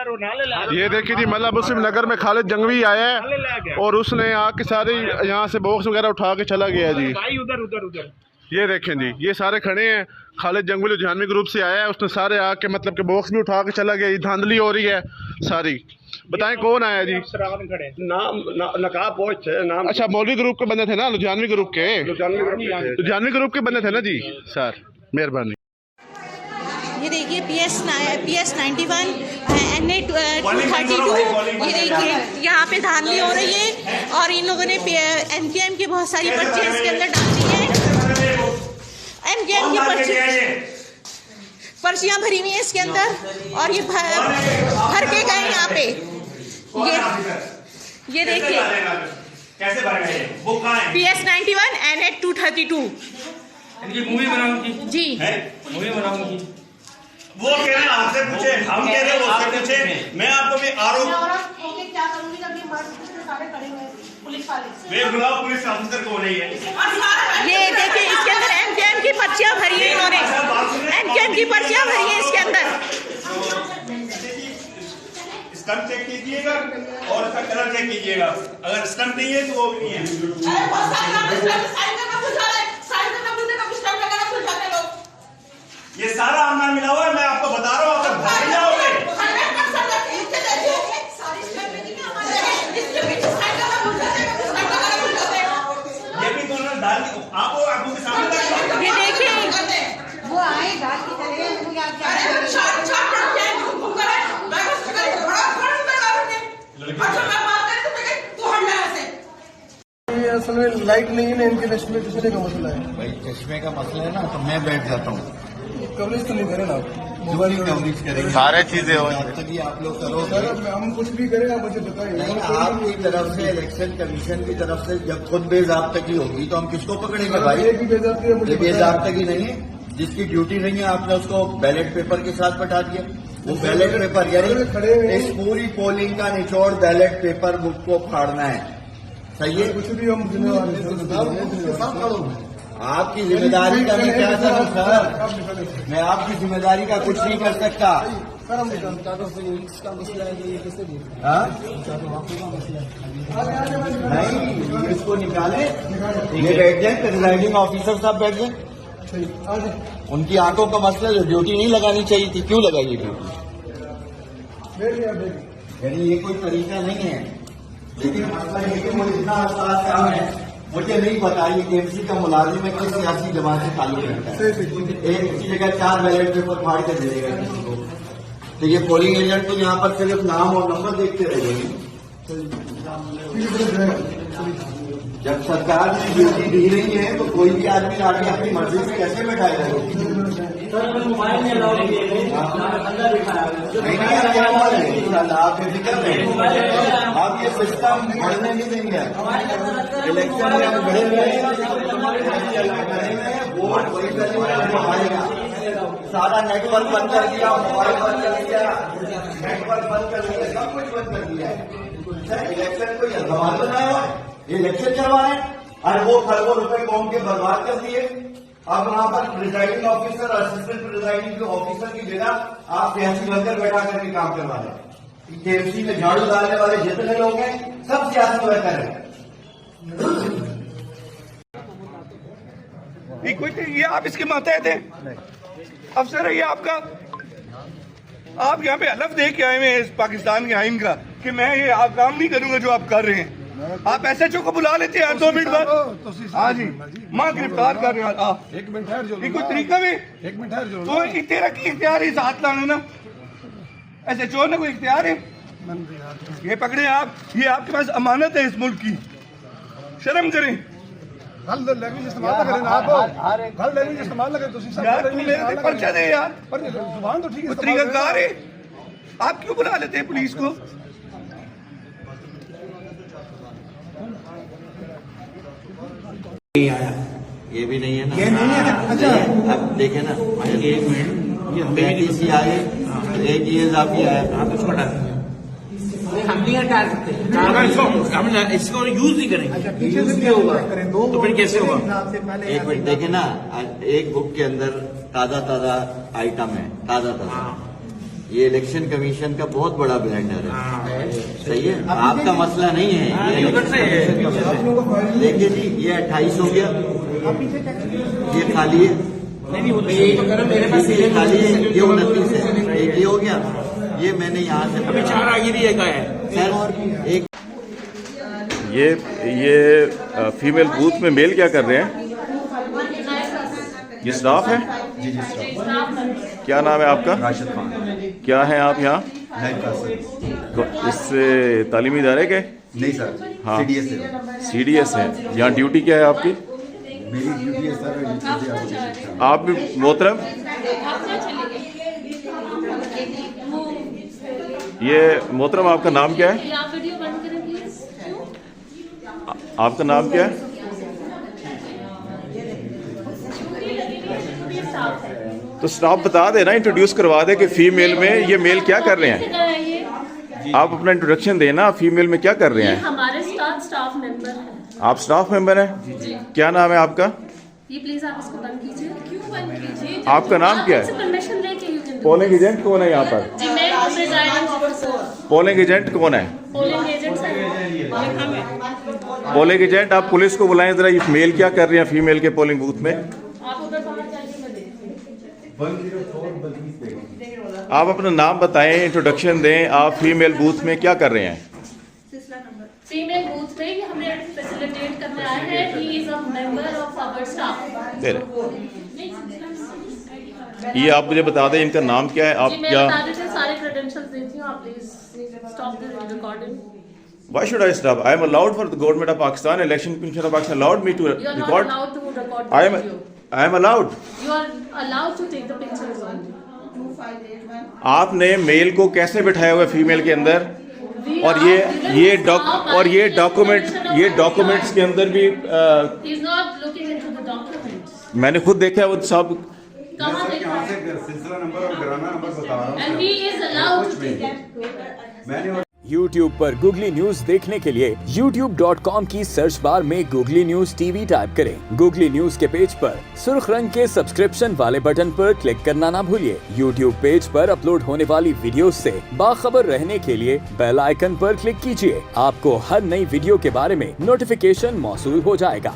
ये देखिए जी, मल्ला मुस्लिम नगर में खालिद जंगवी आया है और उसने आके सारी यहाँ से बॉक्स वगैरह उठा के चला गया जी। उधर ये देखें जी, ये सारे खड़े हैं। खालिद जंगवी लुधियानवी ग्रुप से आया है, उसने सारे आके मतलब के बॉक्स भी उठा के चला गया। ये धांधली हो रही है सारी। बताएं कौन आया जी? नाम नकाब पोस्ट है नाम। अच्छा, मौलवी ग्रुप के बंदे थे ना, लुधियानवी ग्रुप के। लुधियानवी ग्रुप के बंदे थे ना जी। सर मेहरबानी। ये देखिए PS 91 NA 232। ये देखिए यहाँ पे धांधली हो रही है और इन लोगों ने MKM की बहुत सारी पर्चियाँ इसके अंदर डाल दी हैं। MKM की पर्चियाँ भरी हुई हैं इसके अंदर और ये भर के गए यहाँ पे। ये देखिए कैसे भर गए? वो कहाँ है? PS 91 NA 232। इनकी मूवी बनाऊंगी जी, मूवी बनाऊंगी। वो कह रहे हैं आपसे पूछे, हम कह रहे हैं वो आपसे पूछे। मैं आपको भी आरोप क्या करूंगी जब ये सारे खड़े हुए पुलिस वाले। वे बुलाओ पुलिस ऑफिसर को नहीं है। ये देखिए इसके अंदर MKM की पर्चियां भरी है इन्होंने। MKM की पर्चियां भरी है इसके अंदर। स्टंप चेक कीजिएगा और उसका कलर चेक कीजिएगा। अगर स्टंप नहीं है तो वो भी नहीं है। ये सारा आमना मिला हुआ है, मैं आपको बता रहा हूँ। अगर भर नहीं जाओगे ये भी दोनों डाल आपको आंखों के सामने। ये देखिए वो आए डाल के चले गए। असल में लाइट नहीं है इनके चश्मे का मसला है भाई। चश्मे का मसला है ना, तो मैं बैठ जाता हूँ। कवरेज तो नहीं करें ना कवरेज करेंगे, सारे चीजें हो तभी आप लोग करो। सर हम कुछ भी करें आप मुझे बताइए। आपकी तरफ से इलेक्शन कमीशन की तरफ से जब खुद बेजाब्तगी होगी तो हम किसको पकड़ेंगे भाई? ये भी बेजाब्तगी नहीं है, जिसकी ड्यूटी नहीं है आपने उसको बैलेट पेपर के साथ बैठा दिया। वो बैलेट पेपर यानी इस पूरी पोलिंग का निचोड़ बैलेट पेपर बुक को फाड़ना है। सही है, कुछ भी हम जिम्मेवार आपकी जिम्मेदारी का मैं क्या करूं सर? मैं आपकी जिम्मेदारी का कुछ नहीं कर सकता। नहीं, इसको निकाले, ये बैठ जाए, प्रिजाइडिंग ऑफिसर साहब बैठ जाए। उनकी आंखों का मसला जो ड्यूटी नहीं लगानी चाहिए थी, क्यों लगाई ड्यूटी? यानी ये कोई तरीका नहीं है। लेकिन मसला ये कि मुझे इतना एहसास है, मुझे नहीं पता ये KMC का मुलाजिम है किस सियासी जमात से ताल्लुक रखता है। एक किसी जगह 4 बैलेट पेपर फाड़ कर दे देगा किसी को, तो ये पोलिंग एजेंट तो यहाँ पर सिर्फ नाम और नंबर देखते रहेंगे। जब सरकार ने ड्यूटी दी रही है तो कोई भी आदमी आगे अपनी मर्जी से कैसे बैठाएगा? मोबाइल में अलाउ नहीं है। आप फिक्र नहीं, आप ये सिस्टम बढ़ने नहीं देंगे। इलेक्शन में हम बढ़े हुए वोट वही करेगा। सारा नेटवर्क बंद कर दिया, मोबाइल बंद कर दिया, नेटवर्क बंद कर दिया, सब कुछ बंद कर दिया है। इलेक्शन को जवाब बनाया हुआ है, इलेक्शन करवा रहे हैं, अरबों खरबों रुपए कौम के बर्बाद कर दिए। अब वहां पर presiding officer, assistant presiding officer की जगह आप सियासी वर्कर बैठा करके काम करवा रहे हैं। KMC में झाड़ू डालने वाले जितने लोग हैं सब सियासी वर्कर हैं। ये आप इसके मातहत हैं, अफसर है ये आपका। आप यहाँ पे हलफ दे के आए हुए हैं इस पाकिस्तान के आइन का कि मैं ये आप काम नहीं करूंगा जो आप कर रहे हैं। आप SHO को बुला लेते हैं 2 मिनट बाद। हाँ जी, माँ गिरफ्तार कर रहे हैं। 1 मिनट ठहर जाओ, कोई तरीका में 1 मिनट ठहर जाओ। तो तेरा की इख्तियार है हाथ लाने ना, SHO ने कोई इख्तियार है? ये पकड़े आप, ये आपके पास अमानत है इस मुल्क की, शर्म करें। गलत लैंग्वेज इस्तेमाल ना करें आप, गलत लैंग्वेज इस्तेमाल ना करें। यार तू मेरे पे पर्चा दे यार, जुबान तो ठीक है, तरीकाकार है। आप क्यों बुला लेते हैं पुलिस को? नहीं आया, ये भी नहीं है ना, ये नहीं है। अच्छा अब देखे ना, 1 मिनट PTC आए, एक ये भी आया, आप उसको डाल हम नहीं हटा सकते, हम इसको यूज नहीं करेंगे। यूज नहीं होगा तो फिर कैसे होगा? 1 मिनट देखे ना, एक बुक के अंदर ताजा आइटम है, ताजा ये इलेक्शन कमीशन का बहुत बड़ा ब्लेंडर है। सही है, आपका मसला नहीं है। देखिए जी, ये 28 हो गया, ये खाली है, नहीं मैं यही तो कर रहा हूं, मेरे पास ये खाली है, ये 29 है, एक ये हो गया, ये मैंने यहाँ से अभी 4 आगे भी एक है सर एक ये फीमेल बूथ में मेल क्या कर रहे हैं? ये स्टाफ है? जी स्टाफ। क्या नाम है आपका? राशिद खान, क्या है आप यहाँ? Night class. इस तालीमी इदारे के? नहीं सर, हाँ। CDS है। CDS है। यहाँ ड्यूटी क्या है आपकी? मेरी ड्यूटी है सर, आप भी मोहतरम, ये मोहतरम आपका नाम क्या है? आप वीडियो बंद करें प्लीज। आपका नाम क्या है? तो स्टाफ बता दे ना, इंट्रोड्यूस करवा दे कि फीमेल में ये मेल क्या कर रहे हैं। आप अपना इंट्रोडक्शन देना, फीमेल में क्या कर रहे हैं? हमारे स्टाफ मेंबर हैं। आप स्टाफ मेंबर हैं? क्या नाम है आपका? ये प्लीज आप इसको बंद कीजिए। क्यों बंद कीजिए? आपका नाम क्या है? परमिशन लेके यू कैन। पोलिंग एजेंट कौन है यहाँ पर? जी मैं प्रिजाइडिंग ऑफिसर। पोलिंग एजेंट कौन है? पोलिंग एजेंट्स हैं। पोलिंग एजेंट, आप पुलिस को बुलाएं जरा, ये मेल क्या कर रही हैं फीमेल के पोलिंग बूथ में? आप उधर बाहर जाइए, मैं देखती हूं। आप अपना नाम बताएं, इंट्रोडक्शन दें, आप फीमेल बूथ में क्या कर रहे हैं? फीमेल बूथ में ये हमें फैसिलिटेट करने आए हैं। He is a member of our staff. दे रहे। ये आप मुझे बता दें इनका नाम क्या है? आप जी मैं क्या? बता देती हूँ, सारे क्रेडेंशियल्स देती हूँ। आप please stop the recording. Why should I stop? I am allowed for the government of Pakistan, Election Commission of Pakistan allowed me to You are not record. allowed to record I the am video. allowed. You are allowed to take the pictures only. आपने mail को कैसे बिठाया हुआ है female के अंदर? We और are ये given staff by the documents permission of ये the डॉक्यूमेंट्स के अंदर भी He is not looking into the documents. मैंने खुद देखा है वो सब। कहाँ देखा है? सिलसिला नंबर और घराना नंबर बता रहा हूँ। And he is allowed to take it. मैंने YouTube पर गूगली न्यूज देखने के लिए youtube.com की सर्च बार में गूगली न्यूज TV टाइप करें। गूगली न्यूज के पेज पर सुर्ख रंग के सब्सक्रिप्शन वाले बटन पर क्लिक करना ना भूलिए। YouTube पेज पर अपलोड होने वाली वीडियोस से बाखबर रहने के लिए बेल आइकन पर क्लिक कीजिए। आपको हर नई वीडियो के बारे में नोटिफिकेशन मौसूल हो जाएगा।